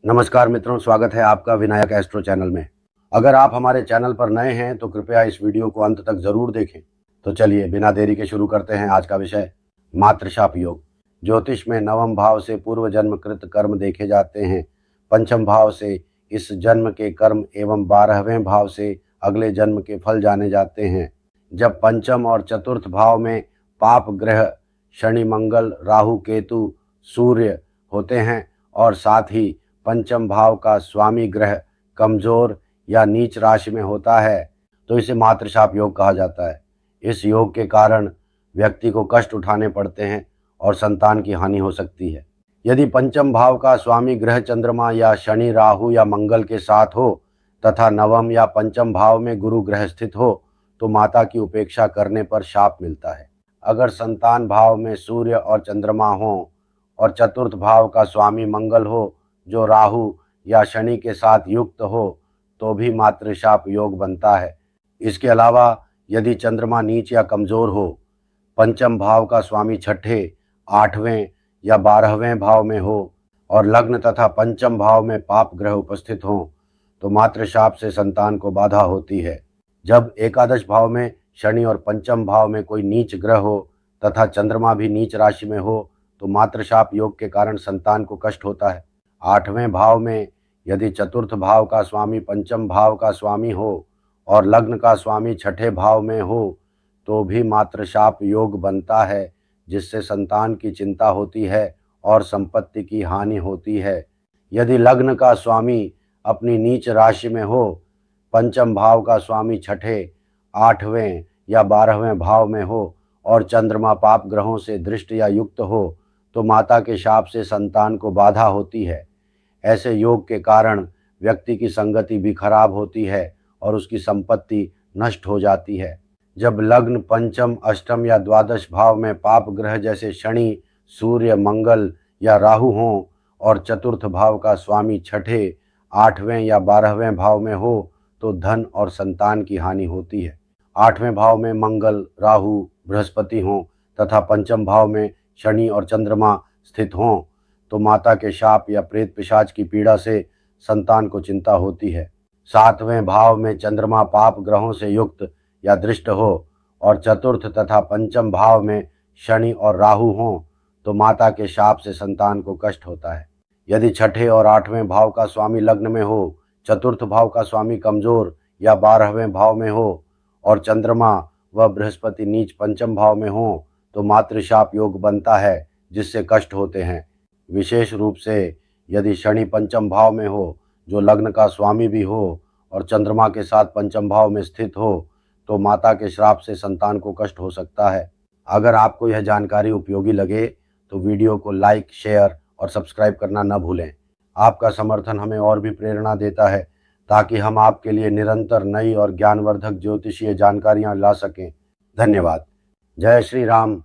नमस्कार मित्रों, स्वागत है आपका विनायक एस्ट्रो चैनल में। अगर आप हमारे चैनल पर नए हैं तो कृपया इस वीडियो को अंत तक जरूर देखें। तो चलिए बिना देरी के शुरू करते हैं आज का विषय, मातृशाप योग। ज्योतिष में नवम भाव से पूर्व जन्म कृत कर्म देखे जाते हैं, पंचम भाव से इस जन्म के कर्म एवं 12वें भाव से अगले जन्म के फल जाने जाते हैं। जब पंचम और चतुर्थ भाव में पाप ग्रह शनि, मंगल, राहु, केतु, सूर्य होते हैं और साथ ही पंचम भाव का स्वामी ग्रह कमजोर या नीच राशि में होता है तो इसे मातृशाप योग कहा जाता है। इस योग के कारण व्यक्ति को कष्ट उठाने पड़ते हैं और संतान की हानि हो सकती है। यदि पंचम भाव का स्वामी ग्रह चंद्रमा या शनि, राहु या मंगल के साथ हो तथा नवम या पंचम भाव में गुरु ग्रह स्थित हो तो माता की उपेक्षा करने पर शाप मिलता है। अगर संतान भाव में सूर्य और चंद्रमा हो और चतुर्थ भाव का स्वामी मंगल हो जो राहु या शनि के साथ युक्त हो तो भी मातृशाप योग बनता है। इसके अलावा यदि चंद्रमा नीच या कमजोर हो, पंचम भाव का स्वामी छठे, 8वें या 12वें भाव में हो और लग्न तथा पंचम भाव में पाप ग्रह उपस्थित हों तो मातृशाप से संतान को बाधा होती है। जब एकादश भाव में शनि और पंचम भाव में कोई नीच ग्रह हो तथा चंद्रमा भी नीच राशि में हो तो मातृशाप योग के कारण संतान को कष्ट होता है। 8वें भाव में यदि चतुर्थ भाव का स्वामी पंचम भाव का स्वामी हो और लग्न का स्वामी छठे भाव में हो तो भी मातृशाप योग बनता है, जिससे संतान की चिंता होती है और संपत्ति की हानि होती है। यदि लग्न का स्वामी अपनी नीच राशि में हो, पंचम भाव का स्वामी छठे, 8वें या 12वें भाव में हो और चंद्रमा पाप ग्रहों से दृष्ट या युक्त हो तो माता के शाप से संतान को बाधा होती है। ऐसे योग के कारण व्यक्ति की संगति भी खराब होती है और उसकी संपत्ति नष्ट हो जाती है। जब लग्न पंचम, अष्टम या द्वादश भाव में पाप ग्रह जैसे शनि, सूर्य, मंगल या राहु हों और चतुर्थ भाव का स्वामी छठे, 8वें या 12वें भाव में हो तो धन और संतान की हानि होती है। 8वें भाव में मंगल, राहु, बृहस्पति हों तथा पंचम भाव में शनि और चंद्रमा स्थित हों तो माता के शाप या प्रेत पिशाच की पीड़ा से संतान को चिंता होती है। 7वें भाव में चंद्रमा पाप ग्रहों से युक्त या दृष्ट हो और चतुर्थ तथा पंचम भाव में शनि और राहु हों तो माता के शाप से संतान को कष्ट होता है। यदि छठे और 8वें भाव का स्वामी लग्न में हो, चतुर्थ भाव का स्वामी कमजोर या 12वें भाव में हो और चंद्रमा व बृहस्पति नीच पंचम भाव में हो तो मातृशाप योग बनता है, जिससे कष्ट होते हैं। विशेष रूप से यदि शनि पंचम भाव में हो जो लग्न का स्वामी भी हो और चंद्रमा के साथ पंचम भाव में स्थित हो तो माता के श्राप से संतान को कष्ट हो सकता है। अगर आपको यह जानकारी उपयोगी लगे तो वीडियो को लाइक, शेयर और सब्सक्राइब करना न भूलें। आपका समर्थन हमें और भी प्रेरणा देता है ताकि हम आपके लिए निरंतर नई और ज्ञानवर्धक ज्योतिषीय जानकारियाँ ला सकें। धन्यवाद। जय श्री राम।